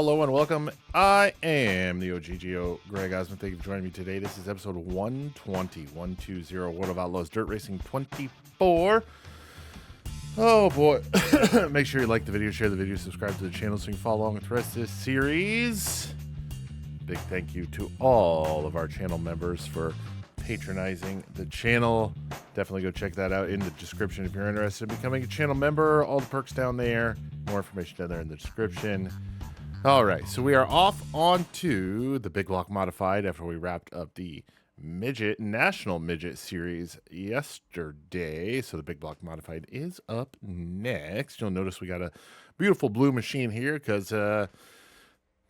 Hello and welcome. I am the OGGO, Greg Osmond. Thank you for joining me today. This is episode 120 World of Outlaws Dirt Racing 24. Oh boy. Make sure you like the video, share the video, subscribe to the channel so you can follow along with the rest of this series. Big thank you to all of our channel members for patronizing the channel. Definitely go check that out in the description if you're interested in becoming a channel member. All the perks down there. More information down there in the description. All right, so we are off onto the Big Block Modified after we wrapped up the National Midget Series yesterday. So the Big Block Modified is up next. You'll notice we got a beautiful blue machine here because the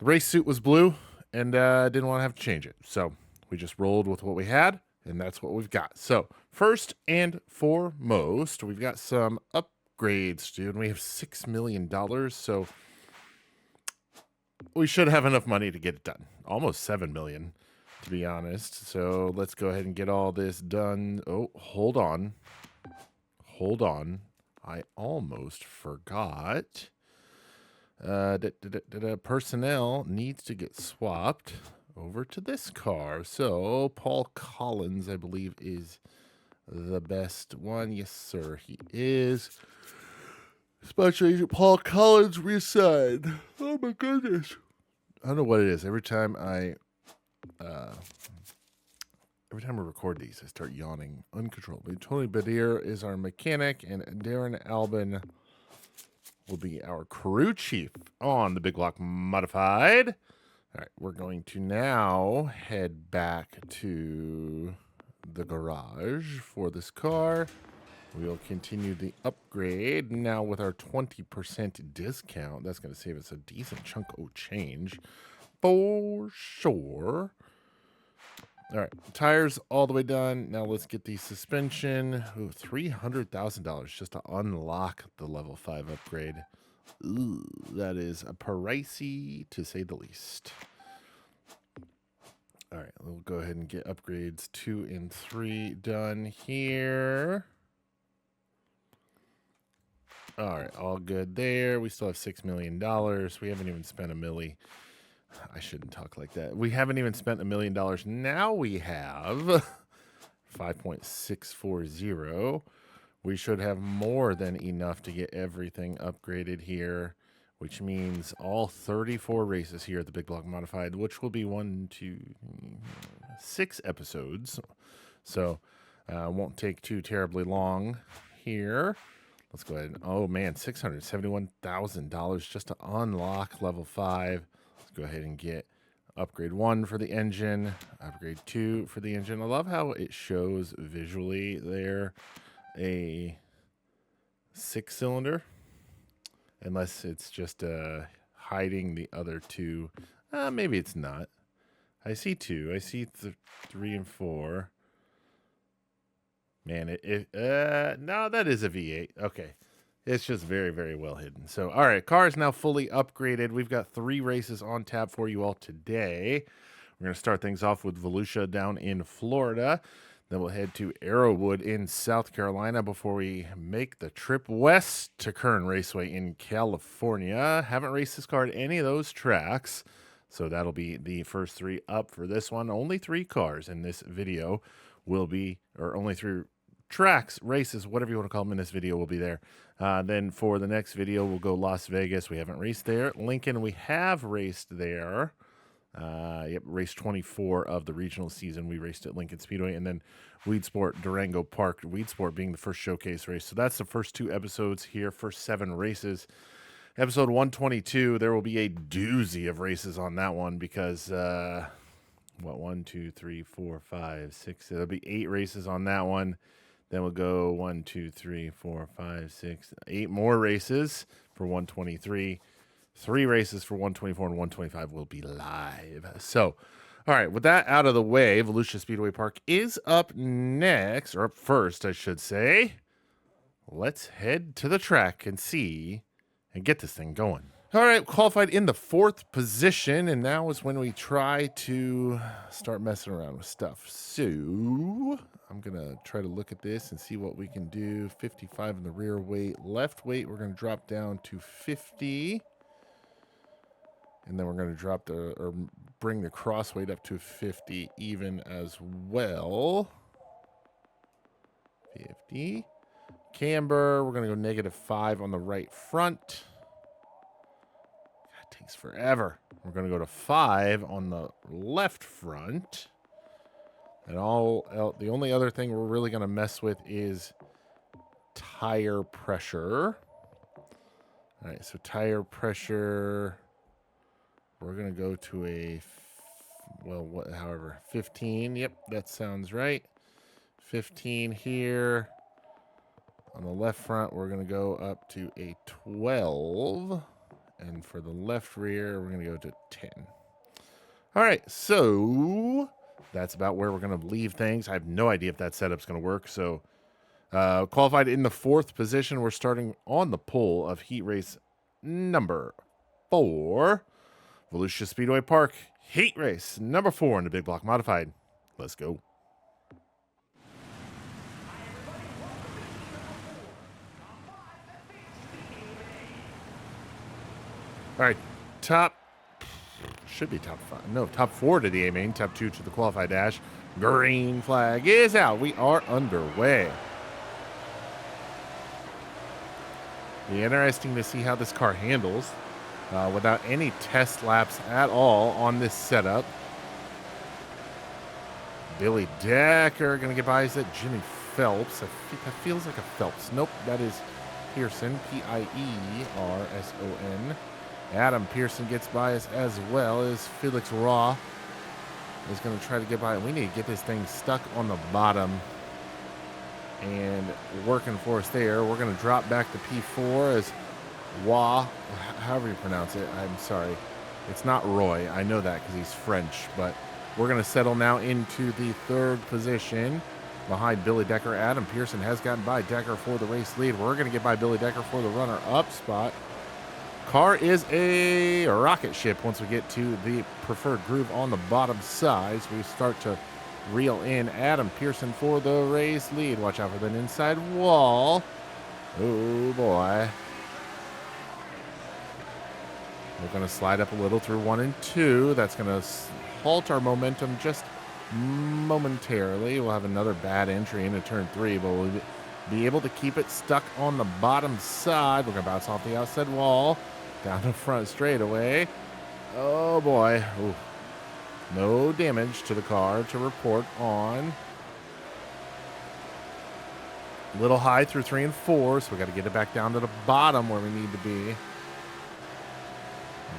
race suit was blue and didn't want to have to change it. So we just rolled with what we had, and that's what we've got. So first and foremost, we've got some upgrades, dude. We have $6 million, so we should have enough money to get it done. Almost 7 million, to be honest. So let's go ahead and get all this done. Oh, hold on. Hold on. I almost forgot. Personnel needs to get swapped over to this car. So Paul Collins, I believe, is the best one. Yes, sir, he is. Special Agent Paul Collins reassigned. Oh my goodness. I don't know what it is. Every time I record these, I start yawning uncontrollably. Tony Badir is our mechanic, and Darren Albin will be our crew chief on the Big Block Modified. All right, we're going to now head back to the garage for this car. We'll continue the upgrade now with our 20% discount. That's going to save us a decent chunk of change for sure. All right, tires all the way done. Now let's get the suspension. Ooh, $300,000 just to unlock the level 5 upgrade. Ooh, that is pricey to say the least. All right, we'll go ahead and get upgrades 2 and 3 done here. All right, all good there. We still have $6 million. We haven't even spent a milli. I shouldn't talk like that. We haven't even spent $1 million. Now we have 5.640. We should have more than enough to get everything upgraded here, which means all 34 races here at the Big Block Modified, which will be 6 episodes. So won't take too terribly long here. Let's go ahead and, oh man, $671,000 just to unlock level 5. Let's go ahead and get upgrade 1 for the engine, upgrade 2 for the engine. I love how it shows visually there a 6-cylinder, unless it's just hiding the other 2. Maybe it's not. I see 2. I see 3 and 4. Man, no, that is a V8. Okay. It's just very, very well hidden. So, all right, car is now fully upgraded. We've got 3 races on tap for you all today. We're going to start things off with Volusia down in Florida. Then we'll head to Arrowwood in South Carolina before we make the trip west to Kern Raceway in California. Haven't raced this car at any of those tracks, so that'll be the first 3 up for this one. Only 3 cars in this video will be, or only 3 tracks, races, whatever you want to call them in this video will be there. Then for the next video, we'll go Las Vegas. We haven't raced there. Lincoln, we have raced there. Yep, race 24 of the regional season. We raced at Lincoln Speedway, and then Weedsport, Durango Park. Weedsport being the first showcase race. So that's the first 2 episodes here for 7 races. Episode 122, there will be a doozy of races on that one because, 1, 2, 3, 4, 5, 6. There'll be 8 races on that one. Then we'll go 1, 2, 3, 4, 5, 6, 8 more races for 123. 3 races for 124 and 125 will be live. So, all right, with that out of the way, Volusia Speedway Park is up next, or up first, I should say. Let's head to the track and see and get this thing going. All right, qualified in the 4th position, and now is when we try to start messing around with stuff. So I'm going to try to look at this and see what we can do. 55 in the rear weight. Left weight, we're going to drop down to 50. And then we're going to drop or bring the cross weight up to 50 even as well. 50. Camber, we're going to go -5 on the right front. That takes forever. We're going to go to 5 on the left front. And the only other thing we're really going to mess with is tire pressure. All right, so tire pressure, we're going to go to however, 15. Yep, that sounds right. 15 here. On the left front, we're going to go up to a 12. And for the left rear, we're going to go to 10. All right, so that's about where we're going to leave things. I have no idea if that setup's going to work. So qualified in the 4th position. We're starting on the pole of heat race number 4. Volusia Speedway Park, heat race number 4 in the big block modified. Let's go. All right, should be top 5. No, top 4 to the A main, top 2 to the qualified dash. Green flag is out. We are underway. Be interesting to see how this car handles without any test laps at all on this setup. Billy Decker going to get by. Is that Jimmy Phelps? That feels like a Phelps. Nope, that is Pearson. Pierson. Adam Pearson gets by us as well as Felix Raw is going to try to get by. We need to get this thing stuck on the bottom and working for us there. We're going to drop back to P4 as Wah, however you pronounce it. I'm sorry. It's not Roy. I know that because he's French, but we're going to settle now into the 3rd position behind Billy Decker. Adam Pearson has gotten by Decker for the race lead. We're going to get by Billy Decker for the runner-up spot. Car is a rocket ship once we get to the preferred groove on the bottom side. So we start to reel in Adam Pearson for the race lead. Watch out for that inside wall. Oh, boy. We're going to slide up a little through 1 and 2. That's going to halt our momentum just momentarily. We'll have another bad entry into turn 3, but we'll be able to keep it stuck on the bottom side. We're going to bounce off the outside wall. Down the front straightaway. Oh, boy. Ooh. No damage to the car to report on. A little high through 3 and 4, so we got to get it back down to the bottom where we need to be.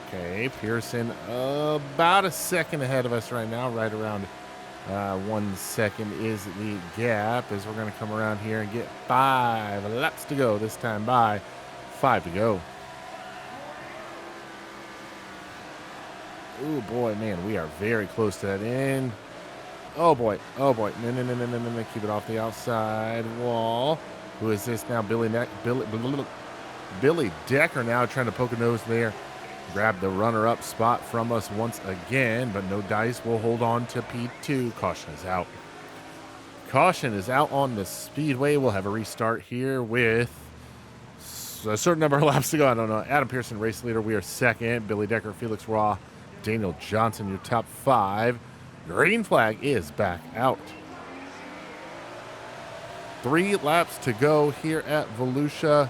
Okay, Pearson about a second ahead of us right now. Right around 1 second is the gap as we're going to come around here and get 5 laps to go. This time by 5 to go. Oh, boy, man, we are very close to that end. Oh, boy. Oh, boy. No. Keep it off the outside wall. Who is this now? Billy Decker now trying to poke a nose there. Grab the runner-up spot from us once again, but no dice. We'll hold on to P2. Caution is out. Caution is out on the speedway. We'll have a restart here with a certain number of laps to go. I don't know. Adam Pearson, race leader. We are 2nd. Billy Decker, Felix Raw, Daniel Johnson, your top 5. Green flag is back out. 3 laps to go here at Volusia.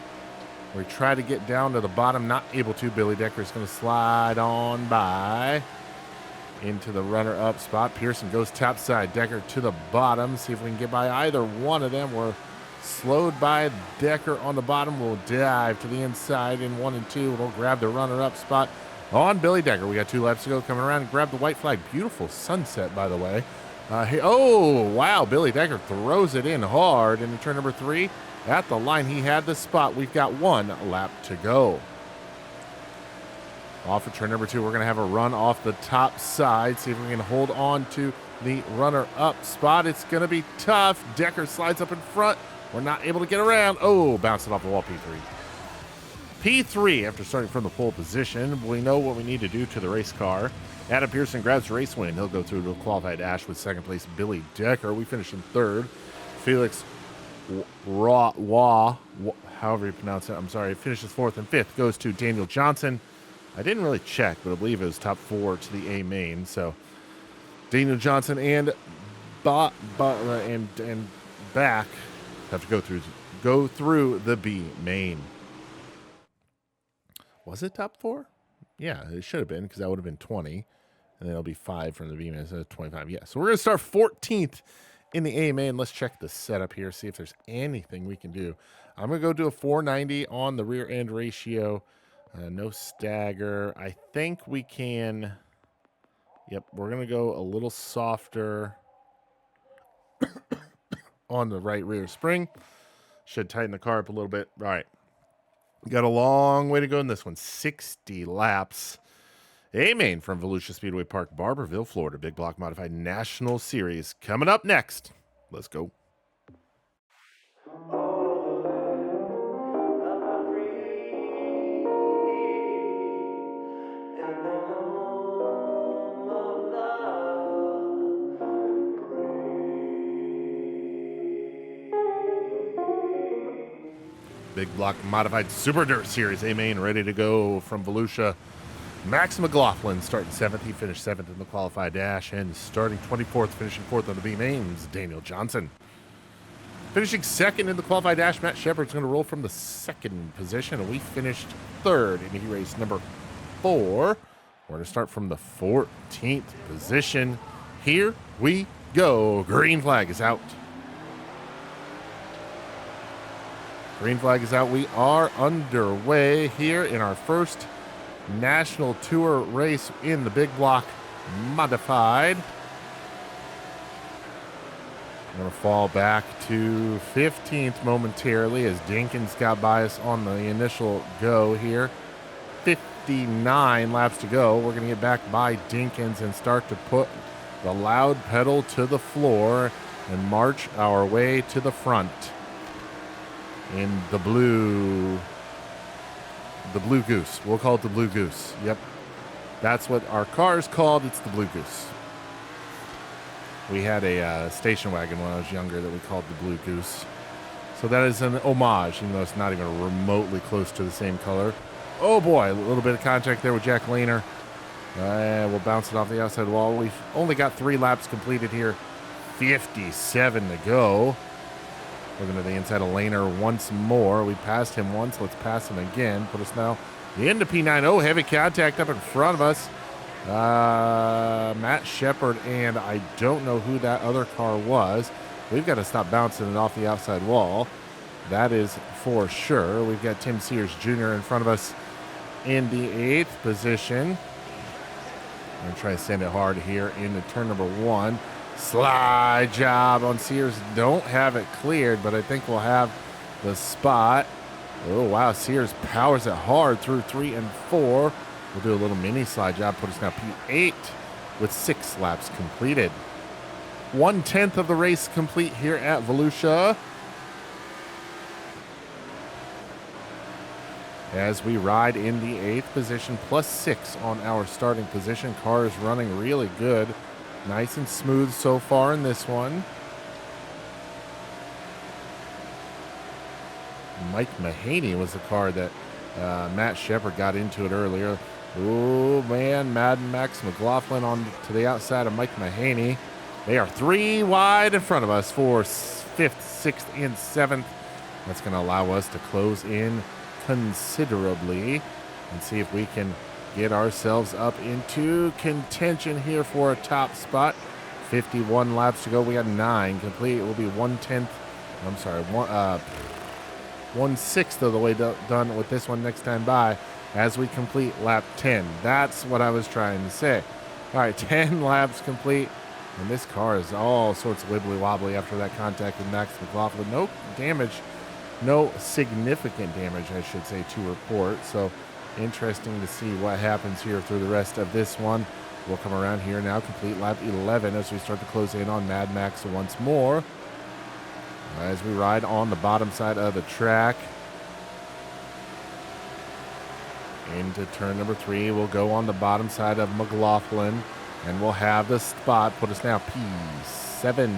We try to get down to the bottom, not able to. Billy Decker is going to slide on by into the runner-up spot. Pearson goes top side, Decker to the bottom. See if we can get by either one of them. We're slowed by Decker on the bottom. We'll dive to the inside in 1 and 2. We'll grab the runner-up spot on Billy Decker. We got 2 laps to go. Coming around and grab the white flag. Beautiful sunset, by the way. Oh, wow. Billy Decker throws it in hard into turn number 3. At the line, he had the spot. We've got 1 lap to go. Off of turn number 2, we're going to have a run off the top side. See if we can hold on to the runner-up spot. It's going to be tough. Decker slides up in front. We're not able to get around. Oh, bounced it off the wall, P3. P3, after starting from the pole position, we know what we need to do to the race car. Adam Pearson grabs race win. He'll go through to a qualified dash with 2nd place Billy Decker. We finish in 3rd. Felix however you pronounce it, I'm sorry, finishes 4th, and 5th goes to Daniel Johnson. I didn't really check, but I believe it was top 4 to the A main. So Daniel Johnson and and back have to go through the B main. Was it top 4? Yeah, it should have been, because that would have been 20. And then it'll be 5 from the B main instead of 25. Yeah, so we're going to start 14th in the A main. Let's check the setup here, see if there's anything we can do. I'm going to go do a 490 on the rear end ratio. No stagger. I think we can. Yep, we're going to go a little softer on the right rear spring. Should tighten the car up a little bit. All right. Got a long way to go in this one. 60 laps. A-Main from Volusia Speedway Park, Barberville, Florida. Big Block Modified National Series. Coming up next. Let's go. Big Block Modified Super Dirt Series. A-Main ready to go from Volusia. Max McLaughlin starting 7th. He finished 7th in the qualified dash. And starting 24th, finishing 4th on the B-Mains, Daniel Johnson. Finishing 2nd in the qualified dash, Matt Shepard's going to roll from the 2nd position. And we finished 3rd in race number 4. We're going to start from the 14th position. Here we go. Green flag is out. Green flag is out. We are underway here in our first National Tour race in the Big Block Modified. I'm going to fall back to 15th momentarily as Dinkins got by us on the initial go here. 59 laps to go. We're going to get back by Dinkins and start to put the loud pedal to the floor and march our way to the front. In the blue goose. We'll call it the blue goose. Yep. That's what our car is called. It's the blue goose. We had a station wagon when I was younger that we called the blue goose. So that is an homage, even though it's not even remotely close to the same color. Oh boy, a little bit of contact there with Jack Lehner. We'll bounce it off the outside wall. We've only got 3 laps completed here. 57 to go. Looking to the inside of Lehner once more. We passed him once. Let's pass him again. Put us now into P9. Oh, heavy contact up in front of us. Matt Shepard, and I don't know who that other car was. We've got to stop bouncing it off the outside wall. That is for sure. We've got Tim Sears Jr. in front of us in the 8th position. I'm going to try to send it hard here into turn number 1. Slide job on Sears. Don't have it cleared, but I think we'll have the spot. Oh, wow. Sears powers it hard through 3 and 4. We'll do a little mini slide job. Put us now P8 with 6 laps completed. 1/10 of the race complete here at Volusia. As we ride in the 8th position, plus 6 on our starting position. Car is running really good. Nice and smooth so far in this one. Mike Mahaney was the car that Matt Shepard got into it earlier. Oh, man. Madden Max McLaughlin on to the outside of Mike Mahaney. They are 3 wide in front of us for 5th, 6th, and 7th. That's going to allow us to close in considerably and see if we can get ourselves up into contention here for a top spot. 51 laps to go. We got 9 complete. It will be 1/10. I'm sorry, 1/6 of the way done with this one next time by as we complete lap 10. That's what I was trying to say. All right, 10 laps complete. And this car is all sorts of wibbly wobbly after that contact with Max McLaughlin. No damage, no significant damage, I should say, to report. So interesting to see what happens here through the rest of this one. We'll come around here now, complete lap 11 as we start to close in on Mad Max once more. As we ride on the bottom side of the track. Into turn number 3, we'll go on the bottom side of McLaughlin, and we'll have the spot put us now P7.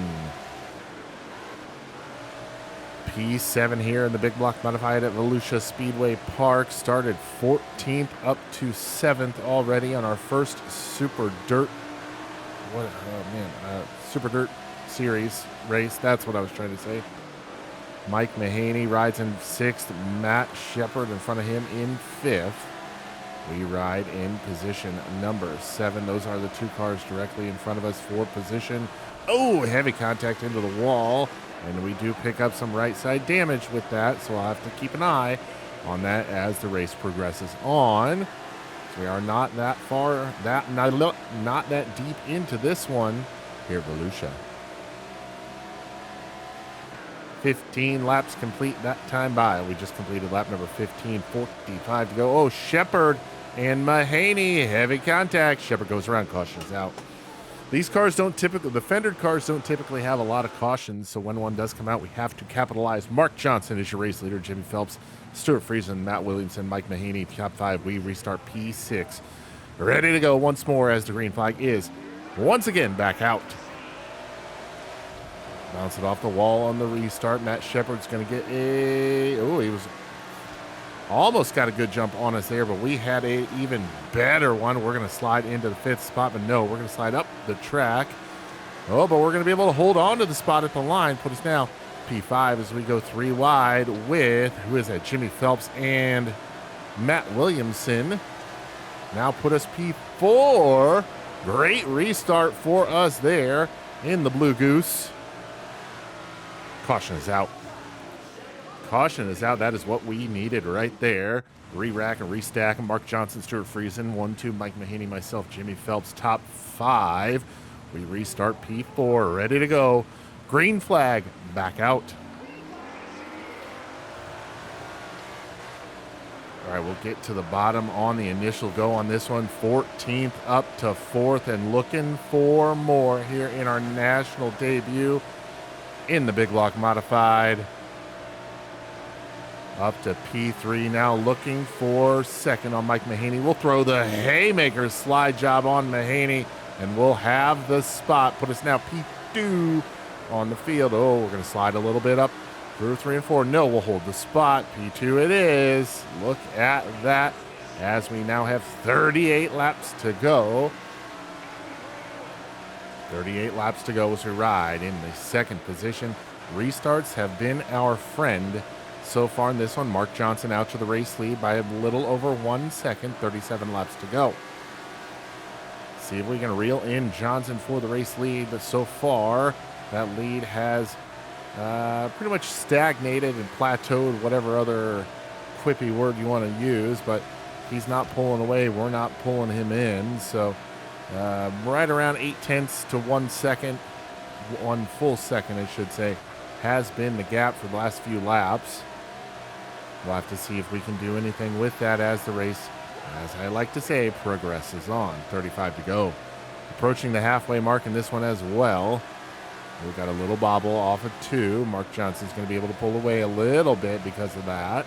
P7 here in the big block modified at Volusia Speedway Park. Started 14th up to 7th already on our first Super Dirt. Super Dirt Series race. That's what I was trying to say. Mike Mahaney rides in 6th. Matt Shepard in front of him in 5th. We ride in position number 7. Those are the two cars directly in front of us for position. Oh, heavy contact into the wall. And we do pick up some right side damage with that, so I'll have to keep an eye on that as the race progresses on. So we are not that far, not that deep into this one here at Volusia. 15 laps complete that time by. We just completed lap number 15, 45 to go. Oh, Shepard and Mahaney, heavy contact. Shepard goes around, cautions out. These cars don't typically, the fendered cars don't typically have a lot of cautions, so when one does come out, we have to capitalize. Mark Johnson is your race leader. Jimmy Phelps, Stuart Friesen, Matt Williamson, Mike Mahaney, top 5. We restart P6. Ready to go once more as the green flag is once again back out. Bounce it off the wall on the restart. Matt Shepard's going to get a... Oh, he was almost got a good jump on us there, but we had a even better one. We're going to slide into the 5th spot, but no, we're going to slide up the track. Oh, but we're going to be able to hold on to the spot at the line. Put us now P5 as we go 3 wide with, who is that? Jimmy Phelps and Matt Williamson. Now put us P4. Great restart for us there in the Blue Goose. Caution is out. Caution is out. That is what we needed right there. Re-rack and restack. Mark Johnson, Stuart Friesen, 1, 2, Mike Mahaney, myself, Jimmy Phelps, top 5. We restart P4. Ready to go. Green flag back out. All right, we'll get to the bottom on the initial go on this one. 14th up to 4th and looking for more here in our national debut in the big block modified. Up to P3 now, looking for 2nd on Mike Mahaney. We'll throw the haymaker slide job on Mahaney, and we'll have the spot. Put us now P2 on the field. Oh, we're going to slide a little bit up through 3 and 4. No, we'll hold the spot. P2 it is. Look at that as we now have 38 laps to go. 38 laps to go as we ride in the 2nd position. Restarts have been our friend so far in this one. Mark Johnson out to the race lead by a little over 1 second, 37 laps to go. See if we can reel in Johnson for the race lead, but so far that lead has pretty much stagnated and plateaued, whatever other quippy word you want to use, but he's not pulling away. We're not pulling him in, so right around 0.8 to 1 second, 1 full second, I should say, has been the gap for the last few laps. We'll have to see if we can do anything with that as the race, as I like to say, progresses on. 35 to go. Approaching the halfway mark in this one as well. We've got a little bobble off of 2. Mark Johnson's going to be able to pull away a little bit because of that.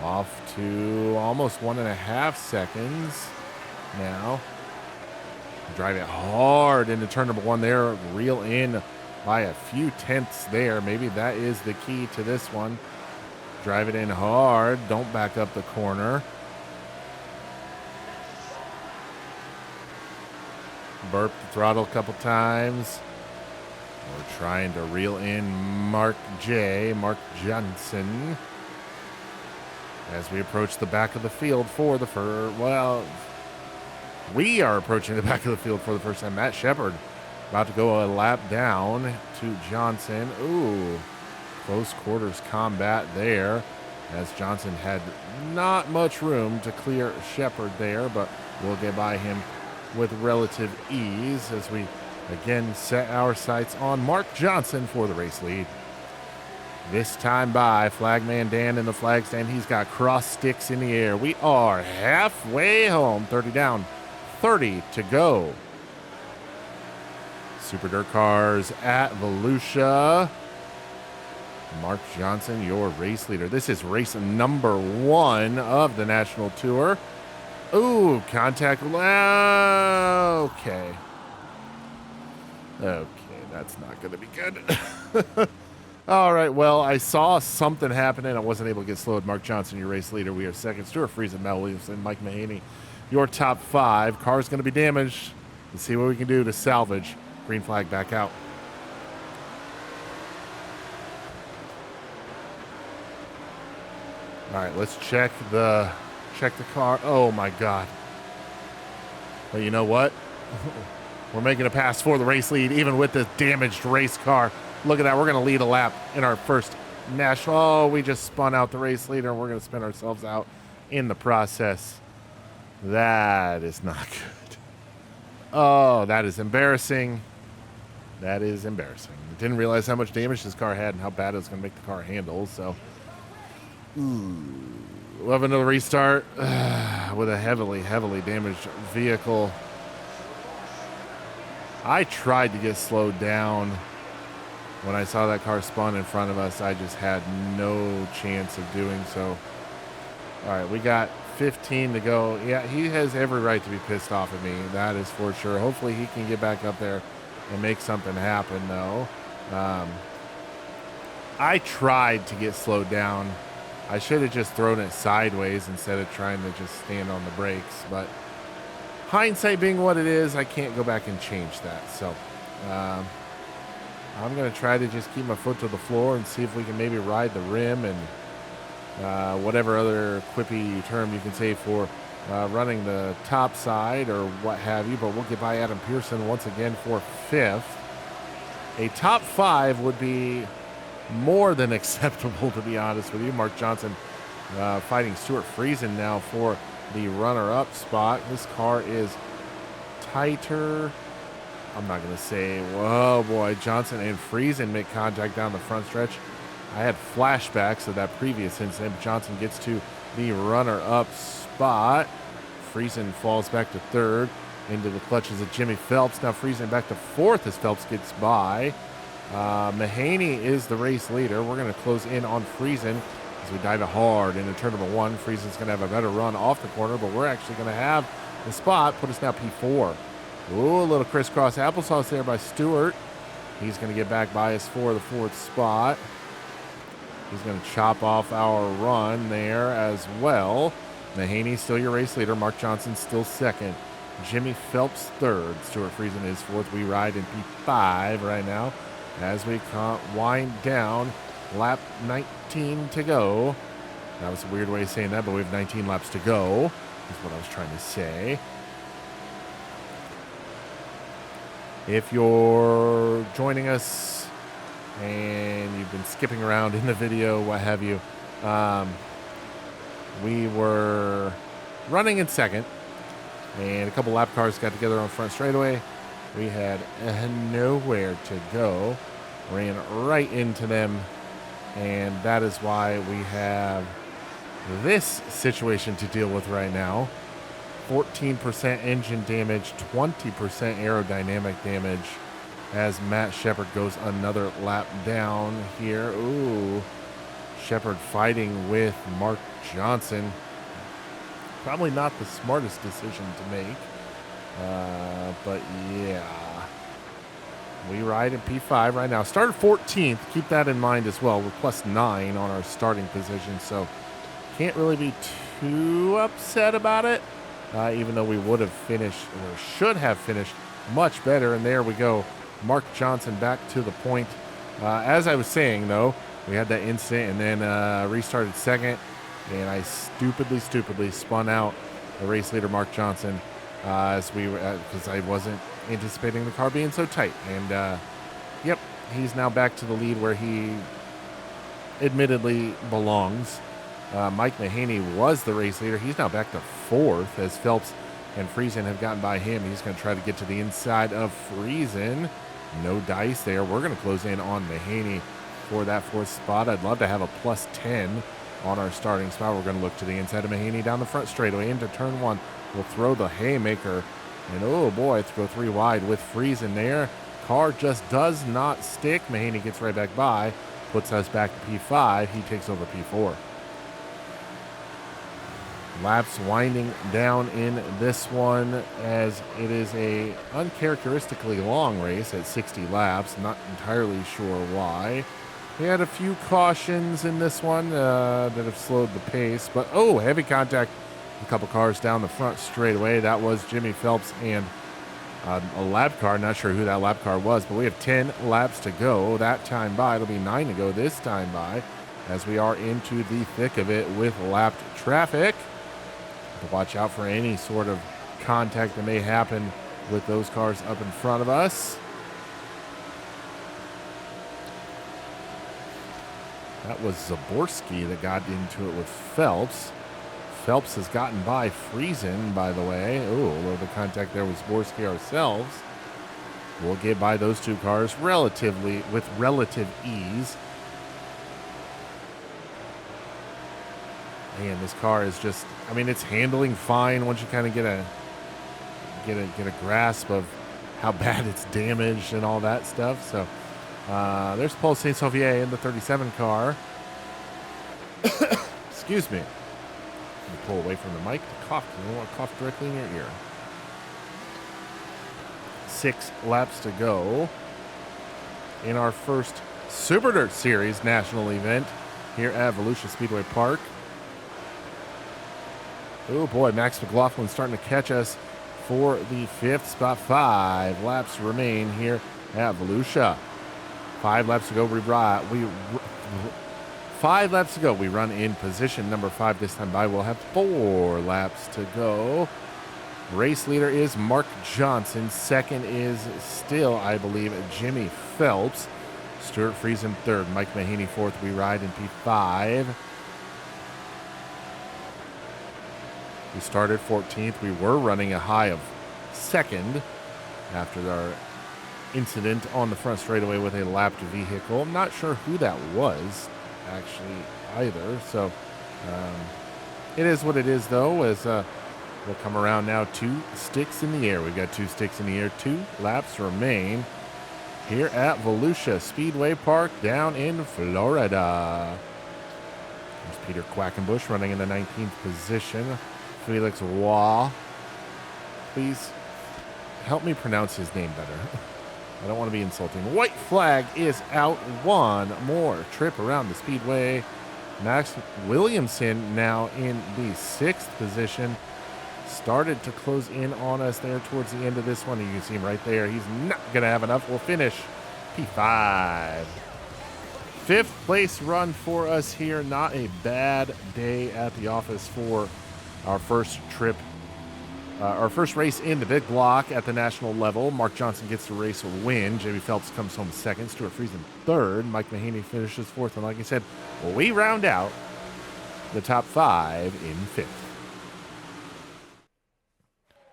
Off to almost 1.5 seconds now. Drive it hard into turn number 1 there. Reel in by a few tenths there. Maybe that is the key to this one. Drive it in hard. Don't back up the corner. Burp the throttle a couple times. We're trying to reel in Mark Johnson, as we approach the back of the field for the first, well, we are approaching the back of the field for the first time. Matt Shepard about to go a lap down to Johnson. Ooh, close quarters combat there, as Johnson had not much room to clear Shepard there, but we'll get by him with relative ease as we again set our sights on Mark Johnson for the race lead. This time by Flagman Dan in the flag stand. He's got cross sticks in the air. We are halfway home. 30 down, 30 to go. Super Dirt Cars at Volusia. Mark Johnson, your race leader. This is race number 1 of the National Tour. Ooh, contact. Okay. Okay, that's not going to be good. All right, well, I saw something happening. I wasn't able to get slowed. Mark Johnson, your race leader. We are second. Stuart Friesen, Mel Williamson, Mike Mahaney, your top 5. Car's going to be damaged. Let's see what we can do to salvage. Green flag back out. All right, let's check the car. Oh my God. But you know what? We're making a pass for the race lead, even with this damaged race car. Look at that. We're going to lead a lap in our first national. Oh, we just spun out the race leader, and we're going to spin ourselves out in the process. That is not good. Oh, that is embarrassing. That is embarrassing. I didn't realize how much damage this car had and how bad it was going to make the car handle. So, we'll have another restart with a heavily damaged vehicle. I tried to get slowed down. When I saw that car spawn in front of us, I just had no chance of doing so. All right, we got 15 to go. Yeah, he has every right to be pissed off at me. That is for sure. Hopefully he can get back up there and make something happen, though. I tried to get slowed down. I should have just thrown it sideways instead of trying to just stand on the brakes. But hindsight being what it is, I can't go back and change that. So, I'm going to try to just keep my foot to the floor and see if we can maybe ride the rim and whatever other quippy term you can say for running the top side or what have you. But we'll get by Adam Pearson once again for 5th. A top 5 would be more than acceptable, to be honest with you. Mark Johnson fighting Stuart Friesen now for the runner-up spot. This car is tighter. I'm not going to say, whoa, boy, Johnson and Friesen make contact down the front stretch. I had flashbacks of that previous incident. Johnson gets to the runner-up spot. Friesen falls back to 3rd into the clutches of Jimmy Phelps. Now Friesen back to 4th as Phelps gets by. Mahaney is the race leader. We're going to close in on Friesen as we dive hard into turn number 1. Friesen's going to have a better run off the corner, but we're actually going to have the spot put us now P4. Ooh, a little crisscross applesauce there by Stewart. He's going to get back by us for the 4th spot. He's going to chop off our run there as well. Mahaney still your race leader. Mark Johnson still 2nd. Jimmy Phelps 3rd. Stuart Friesen is 4th. We ride in P5 right now as we wind down. Lap 19 to go. That was a weird way of saying that, but we have 19 laps to go, is what I was trying to say. If you're joining us and you've been skipping around in the video, what have you, we were running in 2nd, and a couple lap cars got together on front straightaway. We had nowhere to go, ran right into them, and that is why we have this situation to deal with right now. 14% engine damage, 20% aerodynamic damage as Matt Shepard goes another lap down here. Ooh, Shepard fighting with Mark Johnson. Probably not the smartest decision to make, but yeah. We ride in P5 right now. Started 14th. Keep that in mind as well. We're +9 on our starting position, so can't really be too upset about it. Even though we would have finished, or should have finished, much better. And there we go. Mark Johnson back to the point. As I was saying, though, we had that incident and then restarted 2nd. And I stupidly spun out the race leader, Mark Johnson, because I wasn't anticipating the car being so tight. And, yep, he's now back to the lead where he admittedly belongs. Mike Mahaney was the race leader. He's now back to 4th as Phelps and Friesen have gotten by him. He's going to try to get to the inside of Friesen. No dice there. We're going to close in on Mahaney for that 4th spot. I'd love to have a +10 on our starting spot. We're going to look to the inside of Mahaney down the front straightaway into turn 1. We'll throw the haymaker. And oh boy, let's go 3 wide with Friesen there. Car just does not stick. Mahaney gets right back by. Puts us back to P5. He takes over P4. Laps winding down in this one as it is a uncharacteristically long race at 60 laps. Not entirely sure why. We had a few cautions in this one that have slowed the pace. But, oh, heavy contact. A couple cars down the front straight away. That was Jimmy Phelps and a lap car. Not sure who that lap car was, but we have 10 laps to go. That time by. It'll be 9 to go this time by as we are into the thick of it with lapped traffic. Watch out for any sort of contact that may happen with those cars up in front of us. That was Zaborski that got into it with Phelps. Phelps has gotten by Friesen, by the way. Ooh, a little bit of contact there with Zaborski ourselves. We'll get by those two cars with relative ease. Man, this car is just, I mean, it's handling fine once you kind of get a grasp of how bad it's damaged and all that stuff. So there's Paul Saint-Sauvier in the 37 car. Excuse me. Let me pull away from the mic to cough. You don't want to cough directly in your ear. 6 laps to go in our first Super Dirt Series national event here at Volusia Speedway Park. Oh boy, Max McLaughlin starting to catch us for the 5th spot. 5 laps remain here at Volusia. 5 laps to go. 5 laps to go. We run in position number 5 this time by. We'll have 4 laps to go. Race leader is Mark Johnson. Second is still, I believe, Jimmy Phelps. Stuart Friesen third. Mike Mahaney fourth. We ride in P5. We started 14th. We were running a high of second after our incident on the front straightaway with a lapped vehicle. I'm not sure who that was, actually, either. So it is what it is, though, as we'll come around now. 2 sticks in the air. We've got 2 sticks in the air. 2 laps remain here at Volusia Speedway Park down in Florida. There's Peter Quackenbush running in the 19th position. Felix Waugh. Please help me pronounce his name better. I don't want to be insulting. White flag is out. One more trip around the speedway. Max Williamson now in the 6th position. Started to close in on us there towards the end of this one. You can see him right there. He's not going to have enough. We'll finish P5. 5th place run for us here. Not a bad day at the office for our first trip. Our first race in the big block at the national level. Mark Johnson gets the race win. Jamie Phelps comes home second. Stuart Friesen third. Mike Mahaney finishes fourth. And like I said, we round out the top 5 in 5th.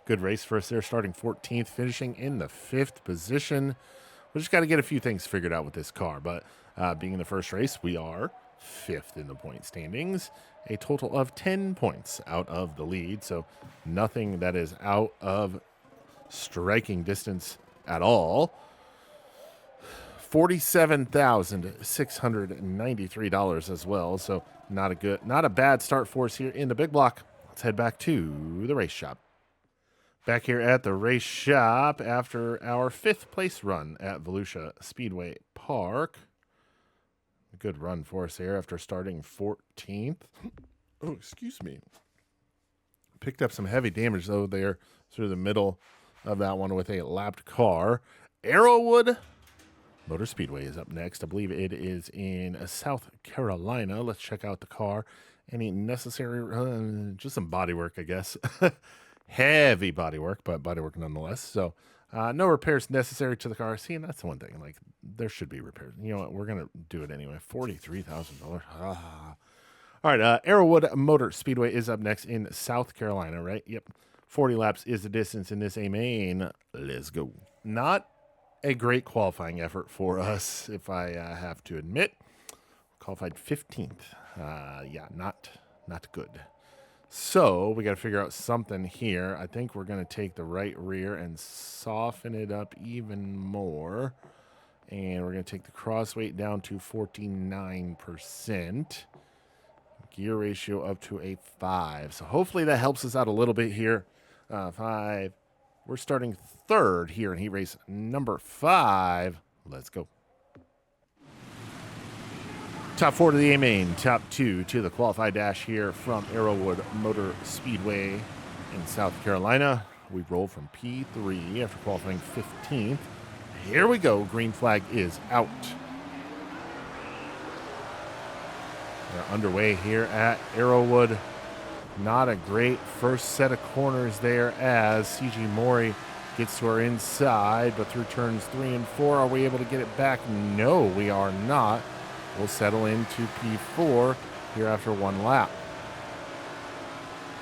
Good race for us there, starting 14th, finishing in the 5th position. We just got to get a few things figured out with this car. But being in the first race, we are 5th in the point standings. A total of 10 points out of the lead, so nothing that is out of striking distance at all. $47,693 as well, so not a bad start for us here in the big block. Let's head back to the race shop. Back here at the race shop after our 5th place run at Volusia Speedway Park. Good run for us here after starting 14th. Oh, excuse me. Picked up some heavy damage, though, there through the middle of that one with a lapped car. Arrowwood Motor Speedway is up next. I believe it is in South Carolina. Let's check out the car. Any necessary, just some body work, I guess. Heavy body work, but body work nonetheless. So no repairs necessary to the car. See, and that's the one thing. Like, there should be repairs. You know what? We're going to do it anyway. $43,000. All right, Arrowwood Motor Speedway is up next in South Carolina, right? Yep. 40 laps is the distance in this A-main. Let's go. Not a great qualifying effort for us, if I have to admit. Qualified 15th. Yeah, not good. So we got to figure out something here. I think we're going to take the right rear and soften it up even more. And we're going to take the cross weight down to 49%. Gear ratio up to a 5. So hopefully that helps us out a little bit here. 5. We're starting 3rd here in heat race number 5. Let's go. Top 4 to the A main, top 2 to the qualified dash here from Arrowwood Motor Speedway in South Carolina. We roll from P3 after qualifying 15th. Here we go. Green flag is out. They're underway here at Arrowwood. Not a great first set of corners there as CG Mori gets to our inside, but through turns 3 and 4, are we able to get it back? No, we are not. We'll settle into P4 here after one lap.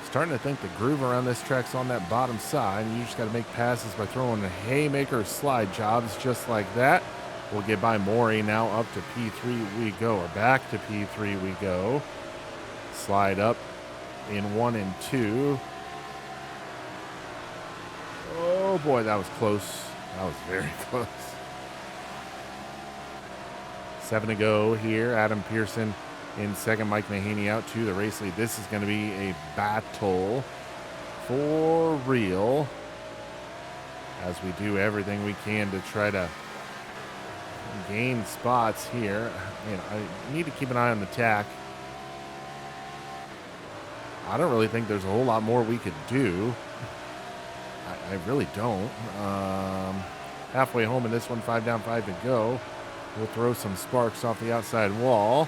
Starting to think the groove around this track's on that bottom side. You just got to make passes by throwing haymaker slide jobs just like that. We'll get by Maury now. Up to P3 we go, or back to P3 we go. Slide up in 1 and 2. Oh boy, that was close. That was very close. 7 to go here. Adam Pearson in second. Mike Mahaney out to the race lead. This is going to be a battle for real as we do everything we can to try to gain spots here. I need to keep an eye on the tack. I don't really think there's a whole lot more we could do. I really don't. Halfway home in this one, 5 down, 5 to go. We'll throw some sparks off the outside wall.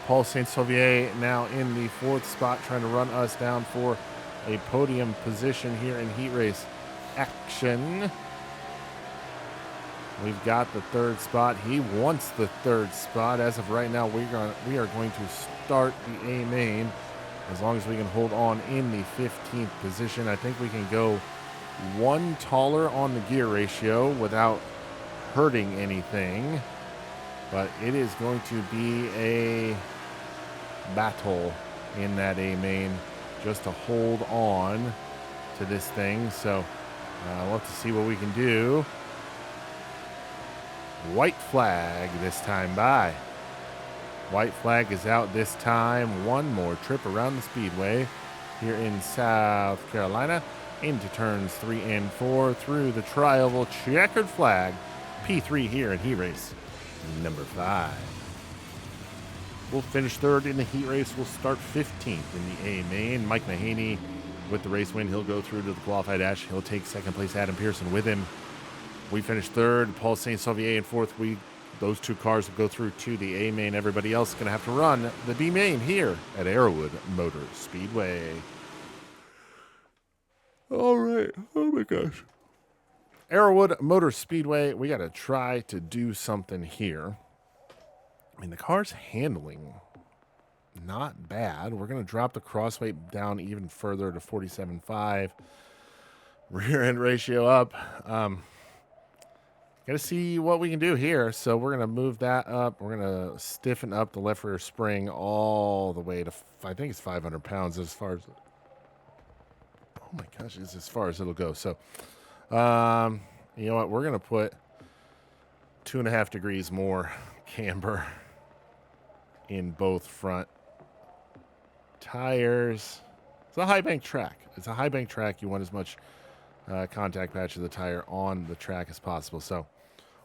Paul Saint-Sauvier now in the 4th spot, trying to run us down for a podium position here in heat race action. We've got the 3rd spot. He wants the 3rd spot. As of right now, we are going to start the A main. As long as we can hold on in the 15th position, I think we can go one taller on the gear ratio without hurting anything. But it is going to be a battle in that A main just to hold on to this thing. So we'll have to see what we can do. White flag this time by. White flag is out this time. One more trip around the speedway here in South Carolina into turns 3 and 4 through the tri-oval checkered flag. P3 here in heat race number 5. We'll finish 3rd in the heat race. We'll start 15th in the A main. Mike Mahaney with the race win. He'll go through to the qualified dash. He'll take 2nd place. Adam Pearson with him. We finished 3rd. Paul Saint-Sauvier in 4th. Those 2 cars will go through to the A main. Everybody else is going to have to run the B main here at Arrowwood Motor Speedway. All right. Oh my gosh. Arrowwood Motor Speedway. We got to try to do something here. I mean, the car's handling not bad. We're going to drop the cross weight down even further to 47.5. Rear end ratio up. Got to see what we can do here. So we're going to move that up. We're going to stiffen up the left rear spring all the way to, I think it's 500 pounds as far as, oh my gosh, it's as far as it'll go. So, you know what? We're going to put 2.5 degrees more camber in both front tires. It's a high bank track. It's a high bank track. You want as much contact patch of the tire on the track as possible. So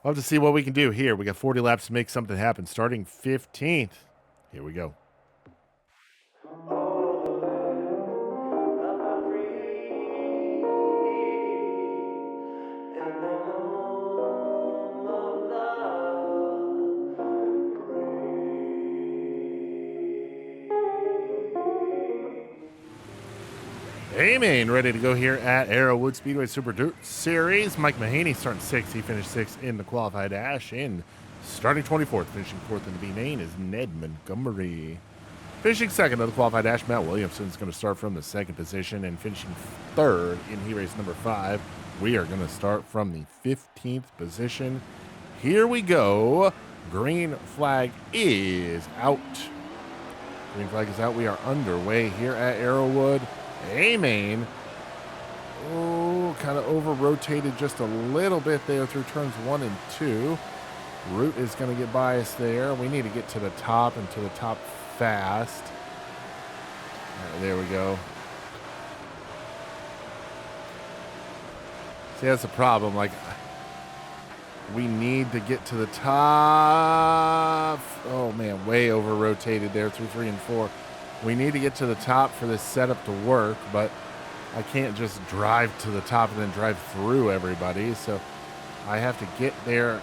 we'll have to see what we can do here. We got 40 laps to make something happen. Starting 15th. Here we go. A-Main ready to go here at Arrowwood Speedway Super Dirt Series. Mike Mahaney starting 6th. He finished 6th in the qualified dash. And starting 24th, finishing 4th in the B-Main is Ned Montgomery. Finishing 2nd of the qualified dash, Matt Williamson is going to start from the 2nd position. And finishing 3rd in heat race number 5, we are going to start from the 15th position. Here we go. Green flag is out. Green flag is out. We are underway here at Arrowwood. A-Main, kind of over-rotated just a little bit there through turns 1 and 2. Root is going to get by us there. We need to get to the top and to the top fast. There we go. See, that's a problem. Like, We need to get to the top. Oh, man, way over-rotated there through 3 and 4. We need to get to the top for this setup to work, but I can't just drive to the top and then drive through everybody, so I have to get there.